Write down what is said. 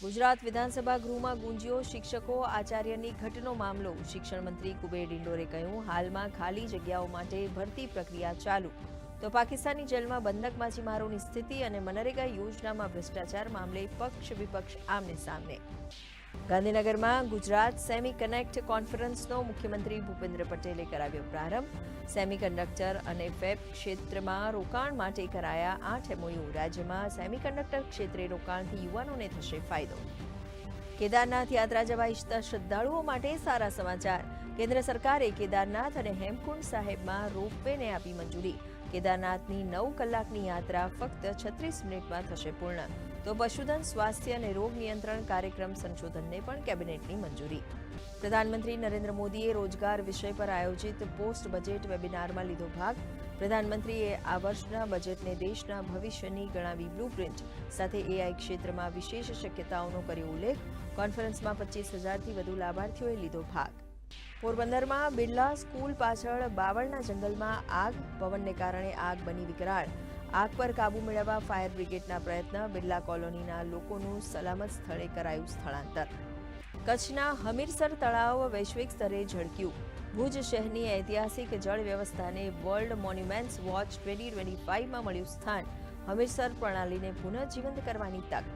ગુજરાત વિધાનસભા ગૃહમાં ગુંજ્યો શિક્ષકો આચાર્યની ઘટનો મામલો। શિક્ષણ મંત્રી કુબેર ડિંડોરે કહ્યું, હાલમાં ખાલી જગ્યાઓ માટે ભરતી પ્રક્રિયા ચાલુ। તો પાકિસ્તાની જેલમાં બંધક માછીમારોની સ્થિતિ અને મનરેગા યોજનામાં ભ્રષ્ટાચાર મામલે પક્ષ વિપક્ષ આમને સામને। ગાંધીનગરમાં ગુજરાત સેમી કનેક્ટ કોન્ફરન્સનો મુખ્યમંત્રી ભૂપેન્દ્ર પટેલે કરાવ્યો પ્રારંભ। સેમિકન્ડક્ટર અને ફેબ ક્ષેત્રમાં રોકાણ માટે કરાયા 8 MOU। રાજ્યમાં સેમિકન્ડક્ટર ક્ષેત્રે રોકાણથી યુવાનોને થશે ફાયદો। કેદારનાથ યાત્રા જવા ઈચ્છતા શ્રદ્ધાળુઓ માટે સારા સમાચાર। કેન્દ્ર સરકારે કેદારનાથ અને હેમકુંડ સાહેબમાં રોપવેને આપી મંજૂરી। કેદારનાથની 9 કલાકની યાત્રા ફક્ત 36 મિનિટમાં થશે પૂર્ણ। તો પશુધન સ્વાસ્થ્ય અને રોગ નિયંત્રણ કાર્યક્રમ સંશોધનને પણ કેબિનેટની મંજૂરી। પ્રધાનમંત્રી નરેન્દ્ર મોદીએ રોજગાર વિષય પર આયોજિત પોસ્ટ બજેટ વેબિનારમાં લીધો ભાગ। પ્રધાનમંત્રીએ આ વર્ષના બજેટને દેશના ભવિષ્યની ગણાવી બ્લુપ્રિન્ટ। સાથે AI ક્ષેત્રમાં વિશેષ શક્યતાઓનો કર્યો ઉલ્લેખ। કોન્ફરન્સમાં 25,000થી વધુ લાભાર્થીઓએ લીધો ભાગ। પોરબંદરમાં બિરલા સ્કૂલ પાછળ બાવળના જંગલમાં આગ। પવનને કારણે આગ બની વિકરાળ। આગ પર કાબુ મેળવવા ફાયર બ્રિગેડના પ્રયત્ન। બિરલા કોલોનીના લોકોનું સલામત સ્થળે કરાયું સ્થળાંતર। કચ્છના હમીરસર તળાવ વૈશ્વિક સ્તરે ઝળક્યું। ભુજ શહેરની ઐતિહાસિક જળ વ્યવસ્થાને વર્લ્ડ મોન્યુમેન્ટ્સ વોચ 2025માં મળ્યું સ્થાન। હમીરસર પ્રણાલીને પુનઃજીવંત કરવાની તક।